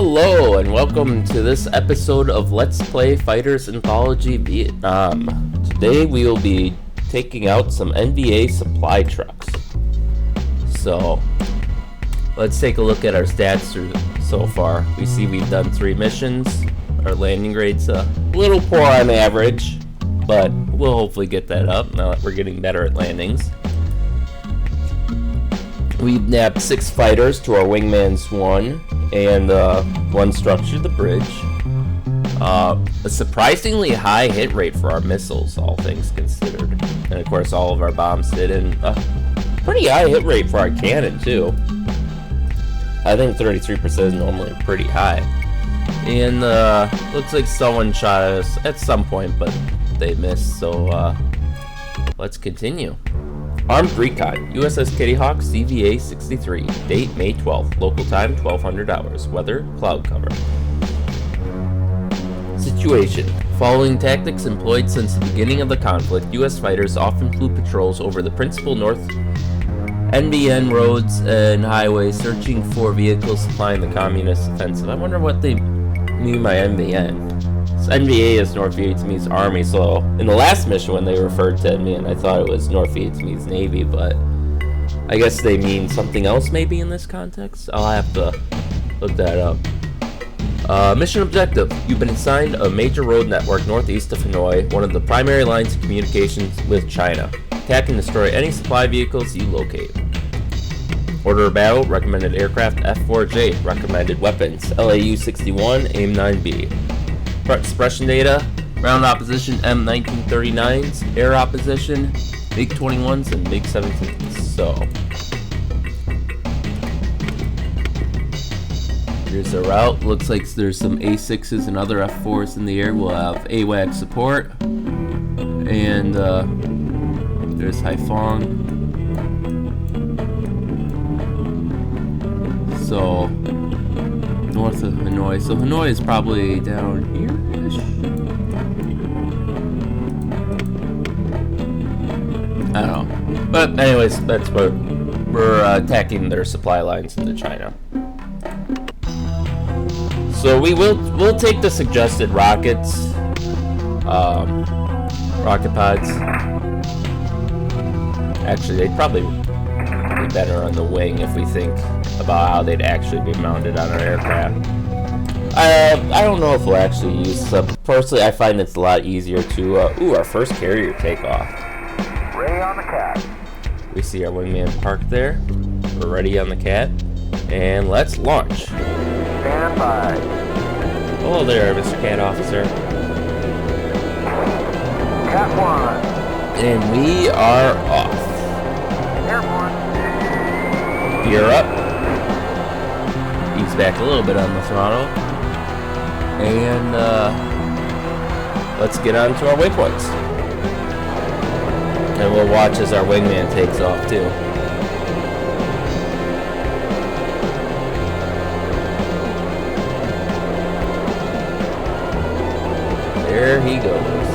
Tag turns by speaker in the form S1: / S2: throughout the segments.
S1: Hello and welcome to this episode of Let's Play Fighters Anthology Vietnam. Today we will be taking out some NVA supply trucks. So let's take a look at our stats so far. We see we've done 3 missions. Our landing rate's a little poor on average, but we'll hopefully get that up now that we're getting better at landings. We've nabbed 6 fighters to our wingman's 1 and 1 structure, the bridge. A surprisingly high hit rate for our missiles, all things considered. And of course all of our bombs hit, and a pretty high hit rate for our cannon too. I think 33% is normally pretty high. And looks like someone shot at us at some point, but they missed, so let's continue. Armed Recon, USS Kitty Hawk, CVA 63, date May 12th, local time 1200 hours, weather cloud cover. Situation: following tactics employed since the beginning of the conflict, US fighters often flew patrols over the principal North NBN roads and highways, searching for vehicles supplying the communist offensive. I wonder what they mean by NBN. NVA is North Vietnamese Army, so in the last mission when they referred to NVN, I thought it was North Vietnamese Navy, but I guess they mean something else maybe in this context? I'll have to look that up. Mission objective: you've been assigned a major road network northeast of Hanoi, one of the primary lines of communications with China. Attack and destroy any supply vehicles you locate. Order of battle: recommended aircraft F-4J, recommended weapons LAU-61, AIM-9B. Suppression data: ground opposition M1939s, air opposition MiG-21s, and MiG-17s. So here's the route. Looks like there's some A6s and other F4s in the air. We'll have AWAC support, and there's Haiphong. So north of Hanoi. So Hanoi is probably down here-ish. I don't know. But anyways, that's what we're attacking their supply lines into China. So we'll take the suggested rockets, rocket pods. Actually, they'd probably be better on the wing if we think about how they'd actually be mounted on our aircraft. I don't know if we'll actually use some. Personally, I find it's a lot easier to, our first carrier takeoff.
S2: Ready on the cat.
S1: We see our wingman parked there. We're ready on the cat. And let's launch.
S2: Stand by.
S1: Hello there, Mr. Cat Officer.
S2: Cat 1.
S1: And we are off.
S2: Airborne.
S1: Gear up. Ease back a little bit on the throttle. And let's get on to our waypoints. And we'll watch as our wingman takes off too. There he goes.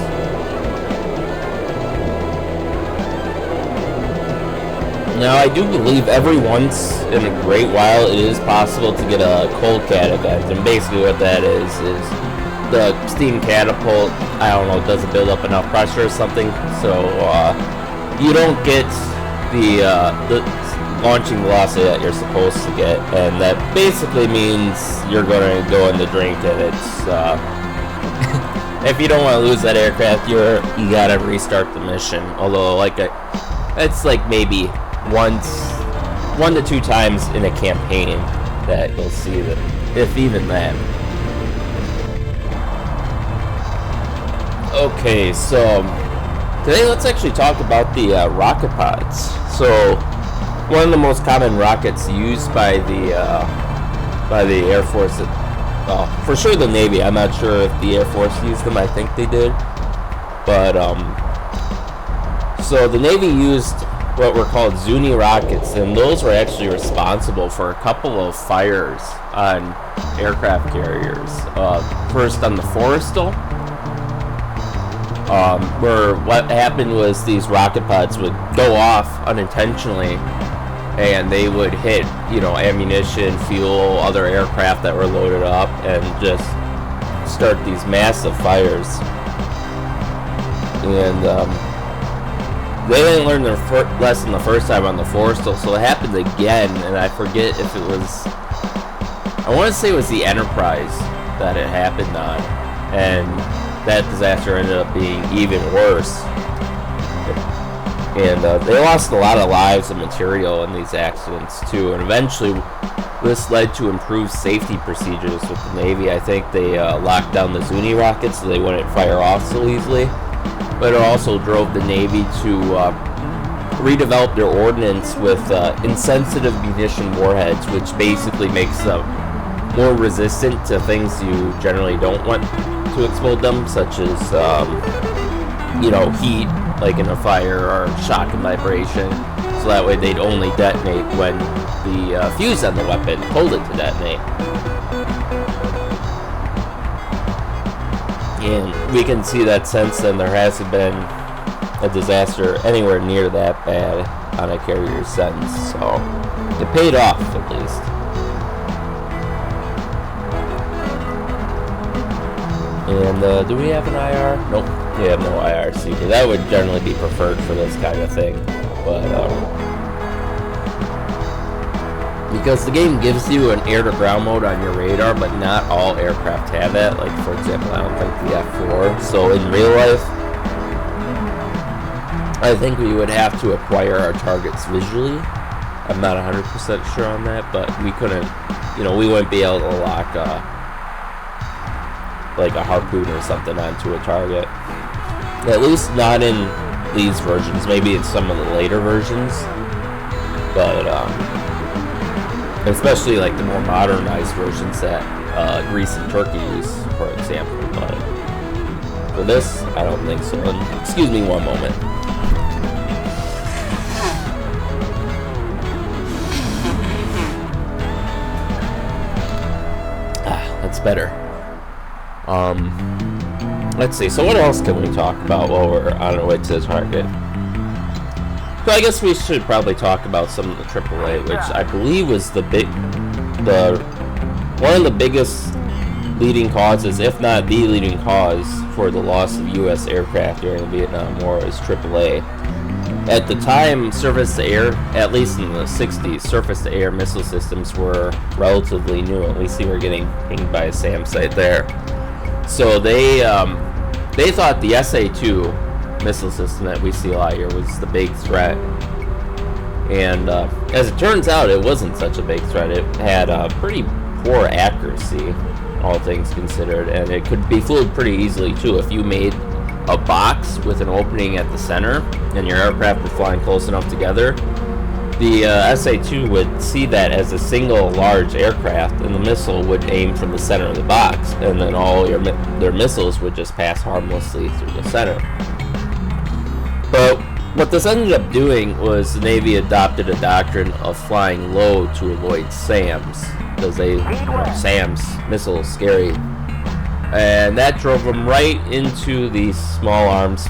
S1: Now, I do believe every once in a great while it is possible to get a cold cat event, and basically what that is the steam catapult, I don't know, doesn't build up enough pressure or something, so you don't get the launching velocity that you're supposed to get, and that basically means you're going to go in the drink, and it's if you don't want to lose that aircraft, you gotta restart the mission. Although, it's like maybe 1 to 2 times in a campaign that you'll see that, if even that. Okay, so today let's actually talk about the rocket pods. So one of the most common rockets used by the Air Force, for sure the Navy. I'm not sure if the Air Force used them. I think they did, but so the Navy used what were called Zuni rockets, and those were actually responsible for a couple of fires on aircraft carriers. First on the Forrestal, where what happened was these rocket pods would go off unintentionally and they would hit, you know, ammunition, fuel, other aircraft that were loaded up, and just start these massive fires. And they didn't learn their lesson the first time on the Forrestal, so it happened again, and I forget if it was, I want to say it was the Enterprise that it happened on, and that disaster ended up being even worse. And they lost a lot of lives and material in these accidents too, and eventually this led to improved safety procedures with the Navy. I think they locked down the Zuni rockets so they wouldn't fire off so easily, but it also drove the Navy to redevelop their ordnance with insensitive munition warheads, which basically makes them more resistant to things you generally don't want to explode them, such as you know, heat, like in a fire, or shock and vibration, so that way they'd only detonate when the fuse on the weapon told it to detonate. And we can see that since then there hasn't been a disaster anywhere near that bad on a carrier since, so it paid off at least. And do we have an IR? Nope, we have no IRC. That would generally be preferred for this kind of thing, but because the game gives you an air-to-ground mode on your radar, but not all aircraft have that. Like, for example, I don't think the F4. So in real life, I think we would have to acquire our targets visually. I'm not 100% sure on that, but we couldn't, you know, we wouldn't be able to lock like a harpoon or something onto a target. At least not in these versions. Maybe in some of the later versions, but especially like the more modernized versions that Greece and Turkey use, for example. But for this, I don't think so. And excuse me one moment. That's better. Let's see. So what else can we talk about while we're on our way to the target? So I guess we should probably talk about some of the AAA, which I believe was one of the biggest leading causes, if not the leading cause, for the loss of U.S. aircraft during the Vietnam War is AAA. At the time, surface-to-air, at least in the 60s, surface-to-air missile systems were relatively new. At least they were getting pinged by a SAM site there. So they thought the SA-2 missile system that we see a lot here was the big threat. And as it turns out, it wasn't such a big threat. It had pretty poor accuracy, all things considered, and it could be fooled pretty easily too. If you made a box with an opening at the center and your aircraft were flying close enough together, the SA-2 would see that as a single large aircraft, and the missile would aim from the center of the box, and then all their missiles would just pass harmlessly through the center. But what this ended up doing was the Navy adopted a doctrine of flying low to avoid SAMs, because SAMs, missiles, scary. And that drove them right into the small arms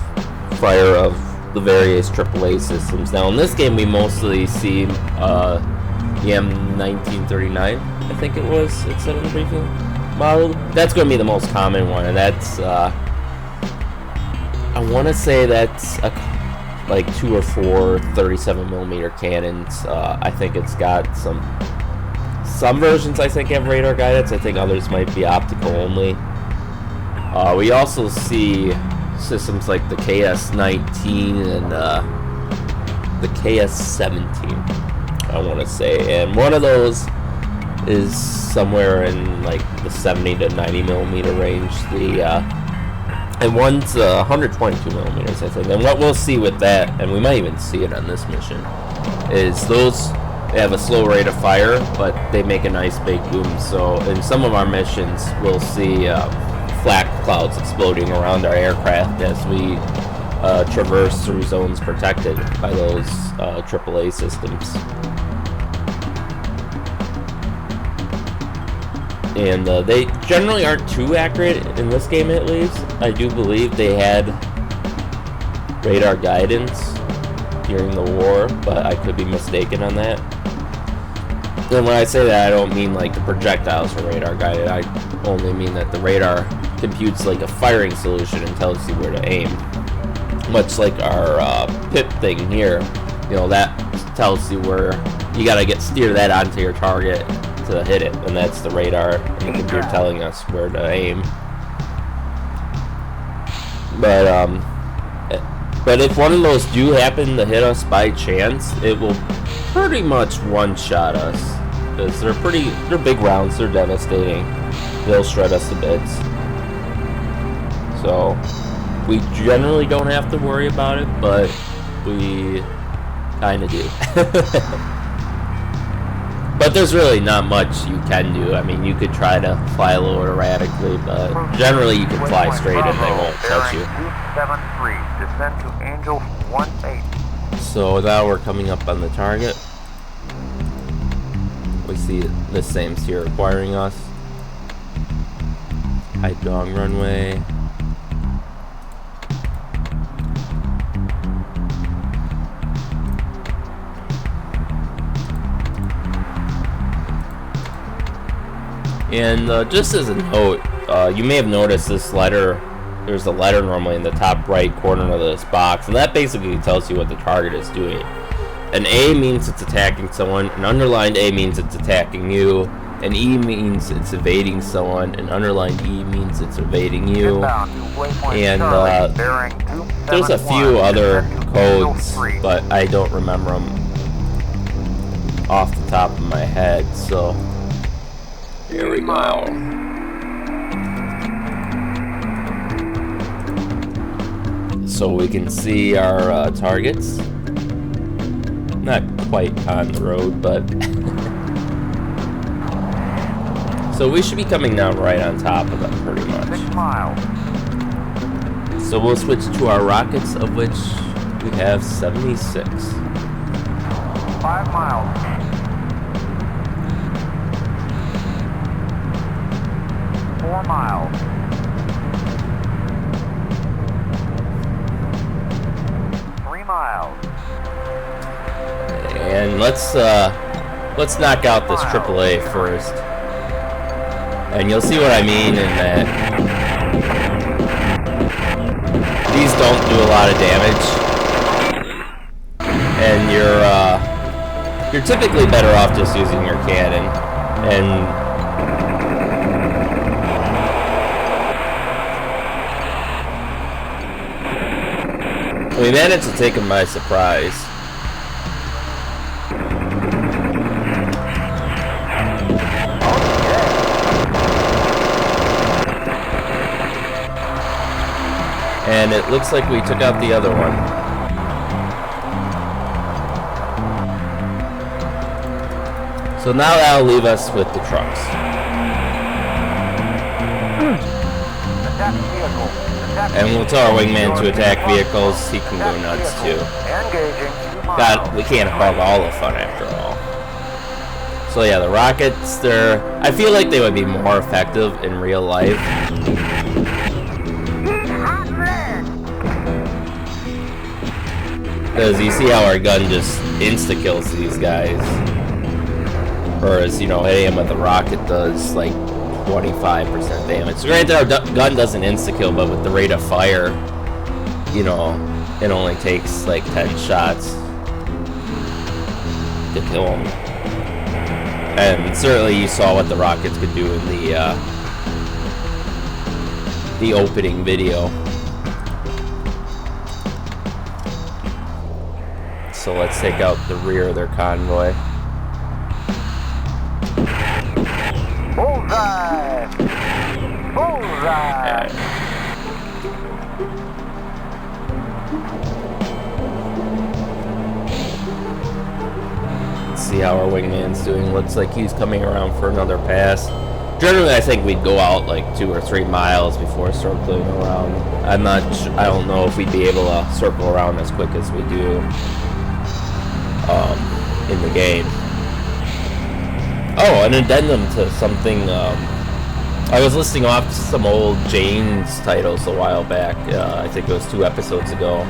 S1: fire of the various AAA systems. Now in this game we mostly see the M1939, I think it was, it said in the briefing model. That's going to be the most common one, and that's I want to say that's like 2 or 4 37mm cannons. I think it's got some versions I think have radar guidance. I think others might be optical only. We also see systems like the KS-19 and the KS-17, I want to say, and one of those is somewhere in like the 70 to 90mm range. And one's 122 millimeters, I think. And what we'll see with that, and we might even see it on this mission, is those they have a slow rate of fire, but they make a nice big boom. So in some of our missions, we'll see flak clouds exploding around our aircraft as we traverse through zones protected by those AAA systems. And they generally aren't too accurate in this game, at least. I do believe they had radar guidance, during the war, but I could be mistaken on that. And when I say that, I don't mean like the projectiles are radar guided. I only mean that the radar computes like a firing solution and tells you where to aim. Much like our pip thing here, you know, that tells you where you gotta steer that onto your target to hit it, and that's the radar and the computer telling us where to aim. But if one of those do happen to hit us by chance, it will pretty much one-shot us, because they're big rounds, they're devastating, they'll shred us to bits. So we generally don't have to worry about it, but we kind of do. But there's really not much you can do. I mean, you could try to fly a little erratically, but generally you can fly straight and they won't touch you.
S2: 273, descend to Angel 18.
S1: So now we're coming up on the target. We see the same steer acquiring us. High dog runway. And just as a note, you may have noticed this letter, there's a letter normally in the top right corner of this box, and that basically tells you what the target is doing. An A means it's attacking someone, an underlined A means it's attacking you, an E means it's evading someone, an underlined E means it's evading you, and there's a few other codes, but I don't remember them off the top of my head, so here we go. So we can see our targets. Not quite on the road, but so we should be coming down right on top of them pretty much.
S2: 6 miles.
S1: So we'll switch to our rockets, of which we have 76.
S2: 5 miles. 4 miles. 3 miles.
S1: And let's knock out this AAA first. And you'll see what I mean in that these don't do a lot of damage. And you're typically better off just using your cannon. And we managed to take him by surprise. And it looks like we took out the other one. So now that'll leave us with the trucks.
S2: Attack vehicle.
S1: And we'll tell our wingman to attack vehicles. He can go nuts too.
S2: Engaging. 2 miles.
S1: God, we can't hog all the fun after all. So yeah, the rockets, I feel like they would be more effective in real life. Because you see how our gun just insta-kills these guys. Whereas, you know, hitting them with the rocket does like 25% damage. So granted, our gun doesn't insta-kill, but with the rate of fire, you know, it only takes like 10 shots to kill them. And certainly you saw what the rockets could do in the opening video. So let's take out the rear of their convoy.
S2: Bullseye! Bullseye!
S1: Let's see how our wingman's doing. Looks like he's coming around for another pass. Generally, I think we'd go out like 2 or 3 miles before circling around. I don't know if we'd be able to circle around as quick as we do in the game. Oh, an addendum to something. I was listing off some old Jane's titles a while back. I think it was 2 episodes ago.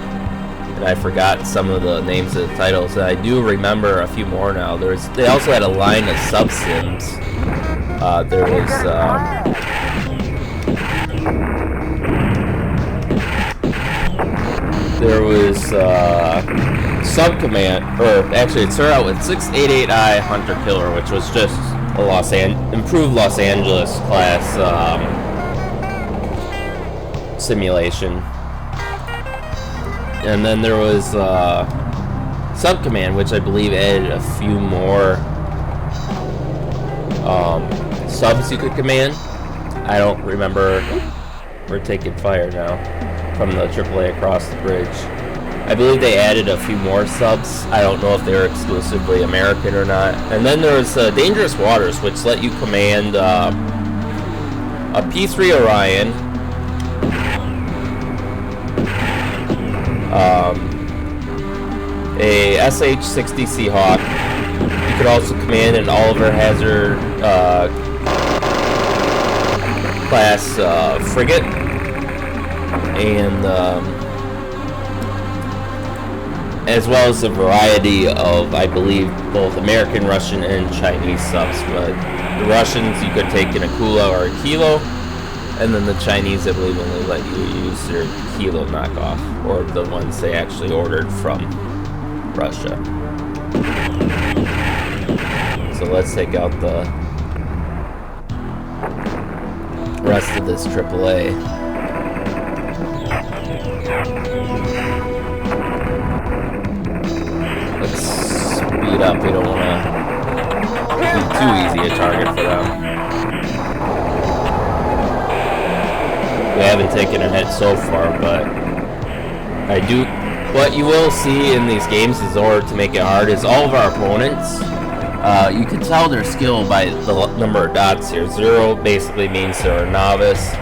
S1: and I forgot some of the names of the titles. And I do remember a few more now. They also had a line of sub-sims. There was Subcommand, or actually it started out with 688I Hunter Killer, which was just a improved Los Angeles class simulation. And then there was Subcommand, which I believe added a few more subs you could command. I don't remember. We're taking fire now from the AAA across the bridge. I believe they added a few more subs. I don't know if they're exclusively American or not. And then there's Dangerous Waters, which let you command a P-3 Orion, a SH-60 Seahawk. You could also command an Oliver Hazard class frigate, and as well as a variety of, I believe, both American, Russian, and Chinese subs. But the Russians you could take in a Kula or a Kilo, and then the Chinese, I believe, only let you use their Kilo knockoff, or the ones they actually ordered from Russia. So let's take out the rest of this AAA. Let's speed up. We don't want to be too easy a target for them. We haven't taken a hit so far, but what you will see in these games, in order to make it hard, is all of our opponents, you can tell their skill by the number of dots here. 0 basically means they're a novice,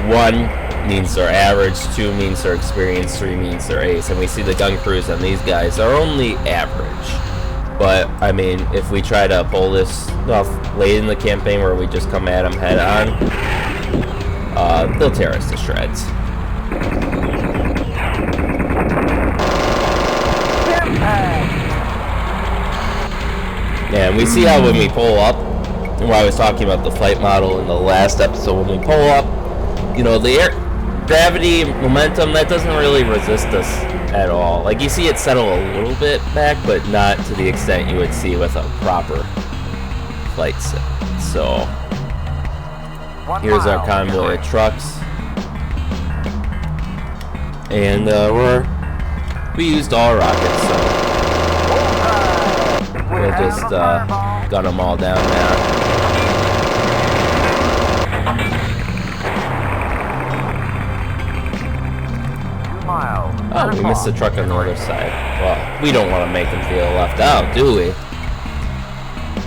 S1: 1 means they're average, 2 means they're experienced, 3 means they're ace. And we see the gun crews on these guys are only average. But, I mean, if we try to pull this stuff late in the campaign where we just come at them head on, they'll tear us to shreds. And we see how when we pull up, when I was talking about the flight model in the last episode, when we pull up, you know, the air gravity, momentum, that doesn't really resist us at all. Like, you see it settle a little bit back, but not to the extent you would see with a proper flight sim. So, here's our convoy of trucks. And we used all rockets, so we'll just gun them all down now. Oh, we missed the truck on the other side. Well, we don't want to make them feel left out, do we?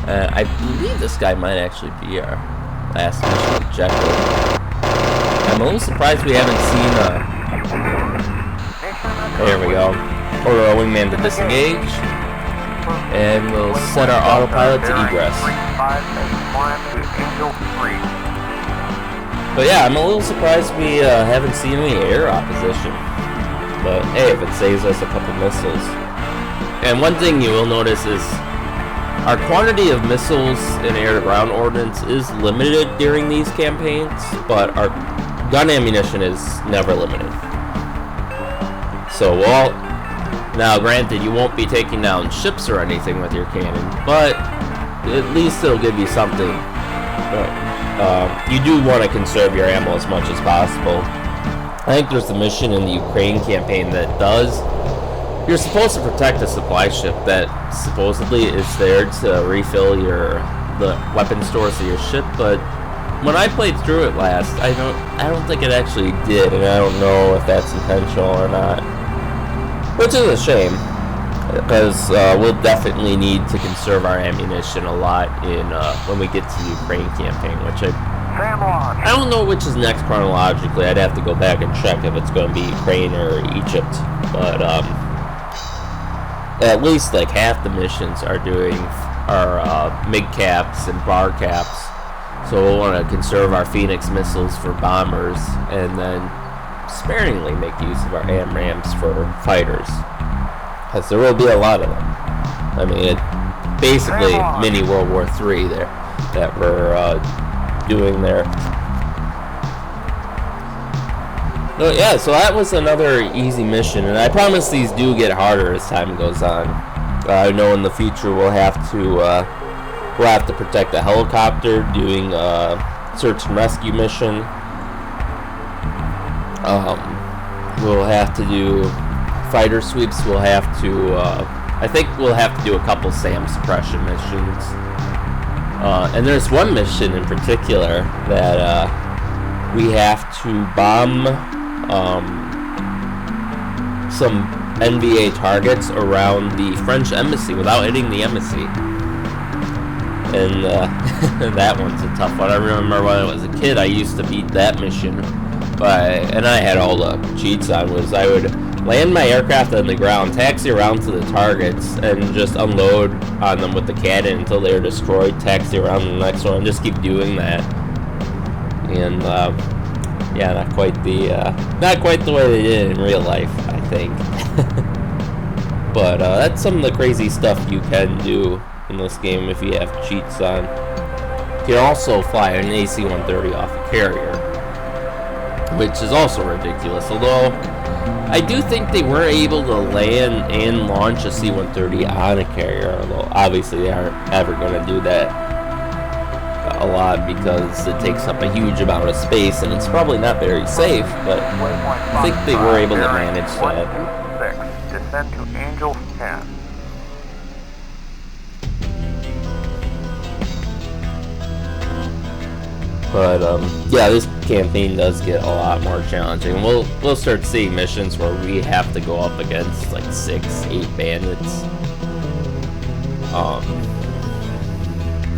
S1: I believe this guy might actually be our last mission objective. I'm a little surprised we haven't seen there we go. Order our wingman to disengage. And we'll set our autopilot to egress. But yeah, I'm a little surprised we haven't seen any air opposition. But hey, if it saves us a couple missiles. And one thing you will notice is our quantity of missiles in air-to-ground ordnance is limited during these campaigns, but our gun ammunition is never limited. So, well, now granted, you won't be taking down ships or anything with your cannon, but at least it'll give you something. You do want to conserve your ammo as much as possible. I think there's a mission in the Ukraine campaign that does. You're supposed to protect a supply ship that supposedly is there to refill the weapon stores of your ship, but when I played through it last, I don't think it actually did, and I don't know if that's intentional or not. Which is a shame, because we'll definitely need to conserve our ammunition a lot in when we get to the Ukraine campaign, which I don't know which is next chronologically. I'd have to go back and check if it's going to be Ukraine or Egypt, but at least like half the missions are doing our MiG caps and bar caps, so we'll want to conserve our Phoenix missiles for bombers, and then sparingly make use of our AMRAAMs for fighters, because there will be a lot of them. I mean, basically mini World War III there that we're doing there. So yeah, so that was another easy mission, and I promise these do get harder as time goes on. I know in the future we'll have to protect a helicopter doing a search and rescue mission. We'll have to do fighter sweeps. We'll have to, I think we'll have to do a couple SAM suppression missions. And there's one mission in particular that we have to bomb some NBA targets around the French embassy without hitting the embassy. And that one's a tough one. I remember when I was a kid, I used to beat that mission. And I had all the cheats on. Was I would land my aircraft on the ground, taxi around to the targets, and just unload on them with the cannon until they were destroyed, taxi around to the next one, and just keep doing that. And yeah, not quite the way they did in real life, I think. But that's some of the crazy stuff you can do in this game if you have cheats on. You can also fly an AC-130 off a carrier, which is also ridiculous. Although I do think they were able to land and launch a C-130 on a carrier. Although obviously they aren't ever going to do that a lot because it takes up a huge amount of space and it's probably not very safe. But I think they were able to manage that.
S2: Descend to Angel 10.
S1: But yeah, this campaign does get a lot more challenging. We'll start seeing missions where we have to go up against like 6-8 bandits,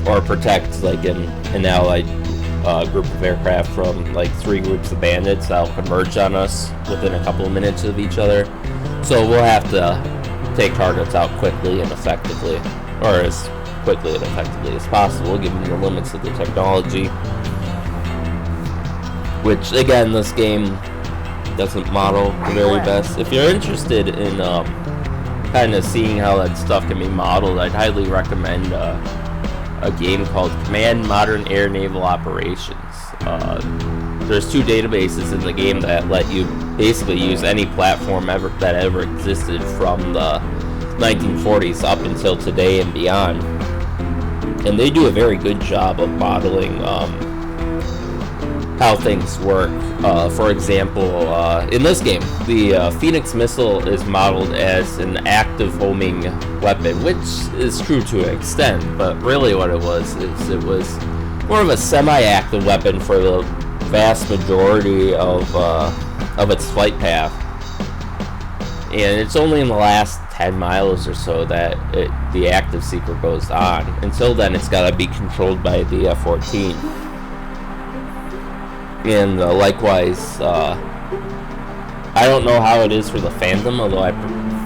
S1: or protect like an allied group of aircraft from like 3 groups of bandits that'll converge on us within a couple of minutes of each other. So we'll have to take targets out quickly and effectively, or as quickly and effectively as possible, given the limits of the technology. Which, again, this game doesn't model the very best. If you're interested in kind of seeing how that stuff can be modeled, I'd highly recommend a game called Command Modern Air Naval Operations. There's 2 databases in the game that let you basically use any platform that ever existed from the 1940s up until today and beyond. And they do a very good job of modeling how things work. For example, in this game, the Phoenix missile is modeled as an active homing weapon, which is true to an extent, but really what it was is it was more of a semi-active weapon for the vast majority of its flight path. And it's only in the last 10 miles or so that the active seeker goes on. Until then, it's got to be controlled by the F-14. And likewise, I don't know how it is for the Phantom, although I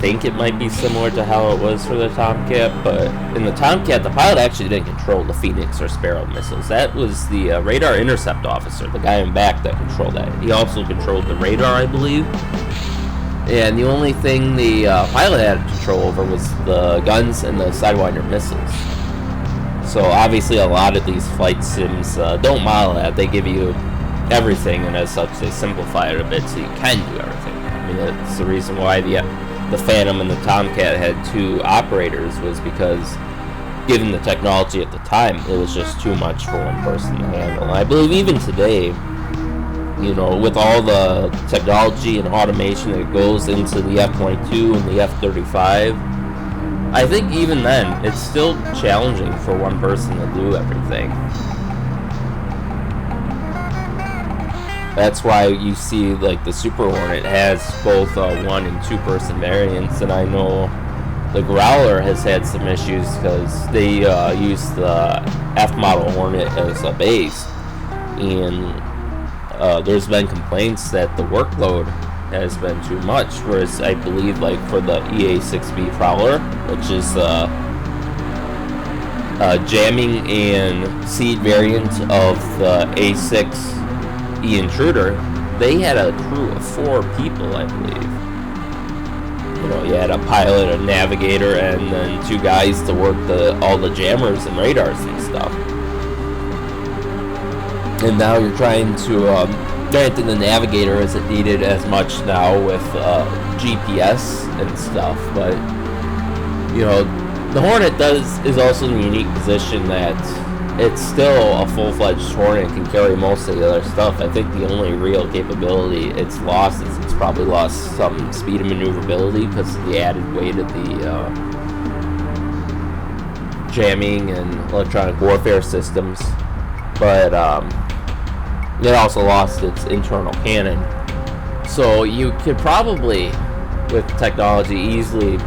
S1: think it might be similar to how it was for the Tomcat. But in the Tomcat, the pilot actually didn't control the Phoenix or Sparrow missiles. That was the radar intercept officer, the guy in back, that controlled that. He also controlled the radar, I believe. And the only thing the pilot had control over was the guns and the Sidewinder missiles. So obviously a lot of these flight sims don't model that. They give you everything, and as such they simplify it a bit so you can do everything. I mean, that's the reason why the Phantom and the Tomcat had 2 operators, was because given the technology at the time, it was just too much for one person to handle. And I believe even today, you know, with all the technology and automation that goes into the F-22 and the F-35, I think even then it's still challenging for one person to do everything. That's why you see, like, the Super Hornet has both 1 and 2 person variants, and I know the Growler has had some issues because they use the F-model Hornet as a base, and there's been complaints that the workload has been too much, whereas I believe, like, for the EA-6B Prowler, which is jamming and seed variant of the A6 Intruder, they had a crew of 4 people, I believe. You know, you had a pilot, a navigator, and then 2 guys to work all the jammers and radars and stuff. And now you're trying to, granted the navigator isn't needed as much now with GPS and stuff, but, you know, the Hornet is also in a unique position that it's still a full-fledged Hornet, can carry most of the other stuff. I think the only real capability it's lost is it's probably lost some speed and maneuverability because of the added weight of the jamming and electronic warfare systems. But it also lost its internal cannon. So you could probably, with technology, easily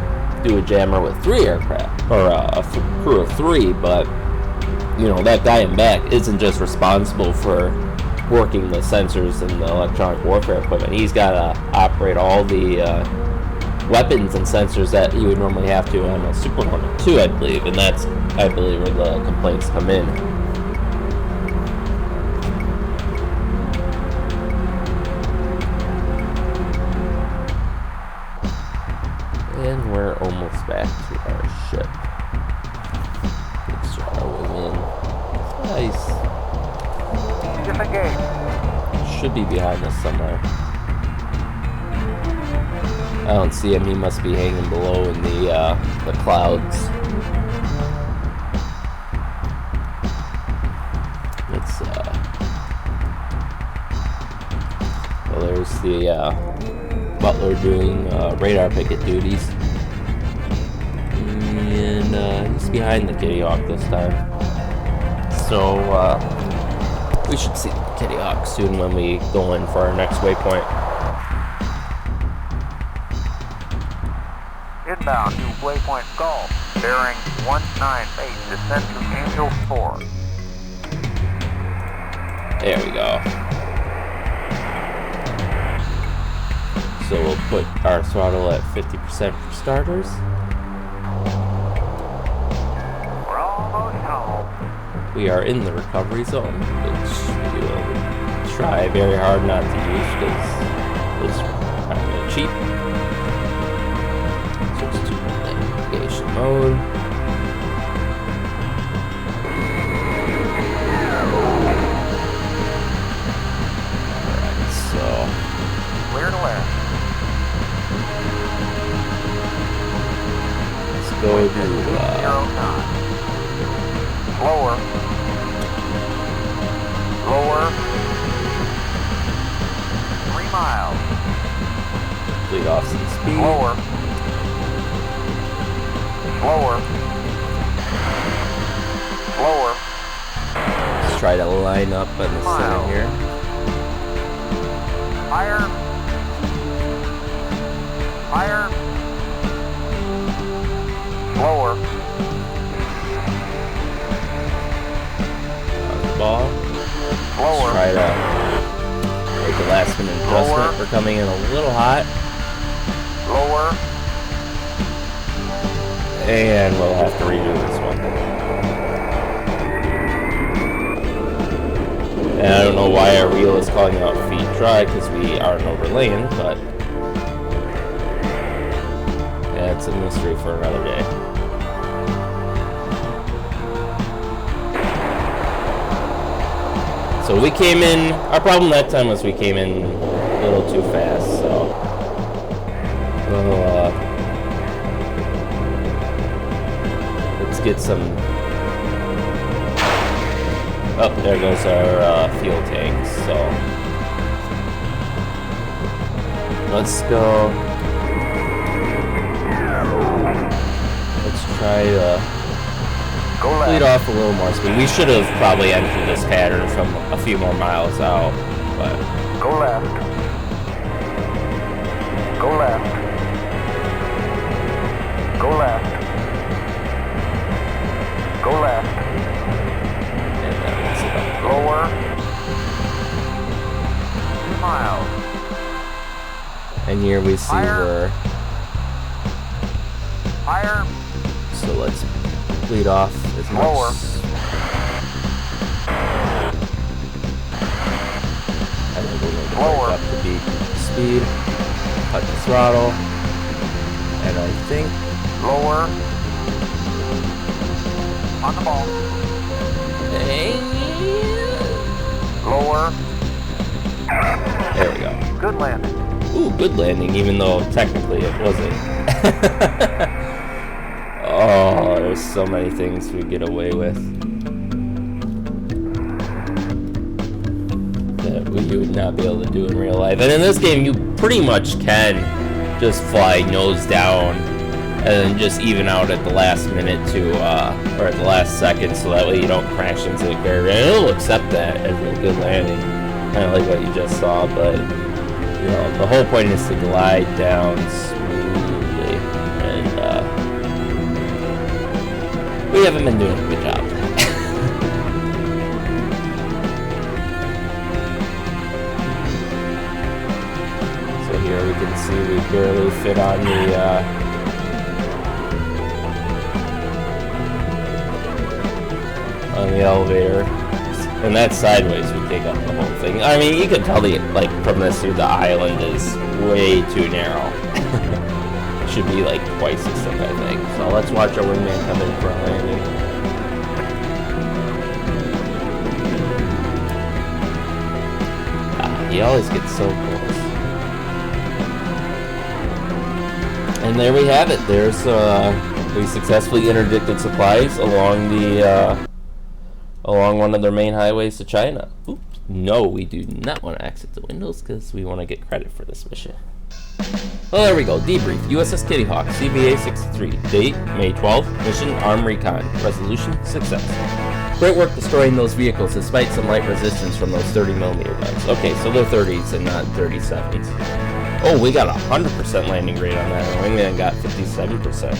S1: do a jammer with 3 aircraft, or a crew of 3, but you know, that guy in back isn't just responsible for working the sensors and the electronic warfare equipment. He's got to operate all the weapons and sensors that he would normally have to on a Super Hornet 2, I believe, and that's, I believe, where the complaints come in. And we're almost back to our ship. Let's try our way in. Nice.
S2: Disengage.
S1: Should be behind us somewhere. I don't see him. He must be hanging below in the clouds. Let's well, there's the butler doing radar picket duties, and he's behind the Kitty Hawk this time. So we should see the Kitty Hawk soon when we go in for our next waypoint.
S2: Inbound to waypoint Golf, bearing 198, descend to Angel 4.
S1: There we go. So we'll put our throttle at 50% for starters.
S2: We're almost home.
S1: We are in the recovery zone, which we will try very hard not to use because it's kind of cheap. Switch to navigation mode. Alright, so
S2: Clear to left.
S1: let's go to
S2: 09. Lower. Lower. 3 miles.
S1: lead off some speed.
S2: Lower. Lower. Lower.
S1: Let's try to line up in the center here.
S2: Higher. Higher. Lower.
S1: On the ball.
S2: Lower.
S1: Let's try to make a last minute adjustment.
S2: Lower.
S1: We're coming in a little hot.
S2: Lower.
S1: And we'll have to redo this one. And I don't know why our wheel is calling out feet dry because we aren't overlaying, but yeah, it's a mystery for another day. So we came in, our problem that time was we came in a little too fast, so we'll, let's get some. Oh, there goes our fuel tanks. So let's go. Let's try to
S2: Go left.
S1: lead off a little more speed. We should have probably entered this pattern from a few more miles out, but
S2: Go left. Go left. Go left. Go left.
S1: and that's about
S2: Lower. 2 miles.
S1: and here we see
S2: Higher.
S1: where.
S2: Higher.
S1: So let's lead off as much.
S2: Lower.
S1: I think we'll go
S2: Lower.
S1: Up to beat speed. Cut the throttle. And I think
S2: Lower. On the ball. Lower.
S1: There we go.
S2: Good landing.
S1: Ooh, good landing, even though technically it wasn't. Oh, there's so many things we get away with that you would not be able to do in real life. And in this game, you pretty much can just fly nose down and then just even out at the last minute to, or at the last second, so that way you don't crash into the carrier. And it'll accept that as a good landing, kind of like what you just saw, but you know, the whole point is to glide down smoothly, and we haven't been doing a good job. So here we can see we barely fit on the elevator, and that's sideways. We take up the whole thing. I mean, you can tell like from this through the island is way too narrow. It should be like twice as thick, I think. So let's watch our wingman come in for a landing. He always gets so close. And there we have it. There's we successfully interdicted supplies along the along one of their main highways to China. Oops. No, we do not want to exit the windows because we want to get credit for this mission. Well, there we go. Debrief. USS Kitty Hawk, CBA 63. Date, May 12th. Mission, Arm Recon. Resolution, success. Great work destroying those vehicles despite some light resistance from those 30mm guns. Okay, so they're 30s and not 37s. Oh, we got 100% landing rate on that. Our wingman got 57%.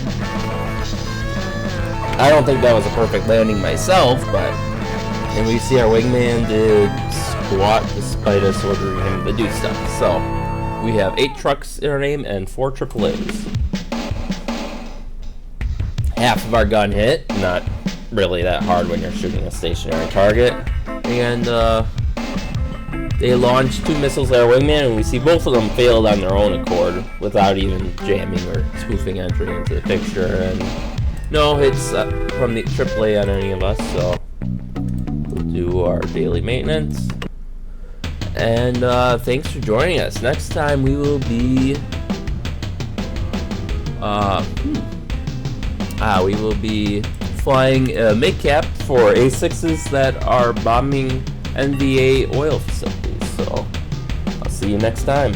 S1: I don't think that was a perfect landing myself, but... And we see our wingman did squat despite us ordering him to do stuff. So, we have 8 trucks in our name and 4 AAAs. Half of our gun hit, not really that hard when you're shooting a stationary target. And they launched 2 missiles at our wingman, and we see both of them failed on their own accord without even jamming or spoofing entry into the picture. And no hits from the AAA on any of us, so we'll do our daily maintenance. And thanks for joining us. Next time we will be flying MidCap for A6s that are bombing NVA oil facilities. So I'll see you next time.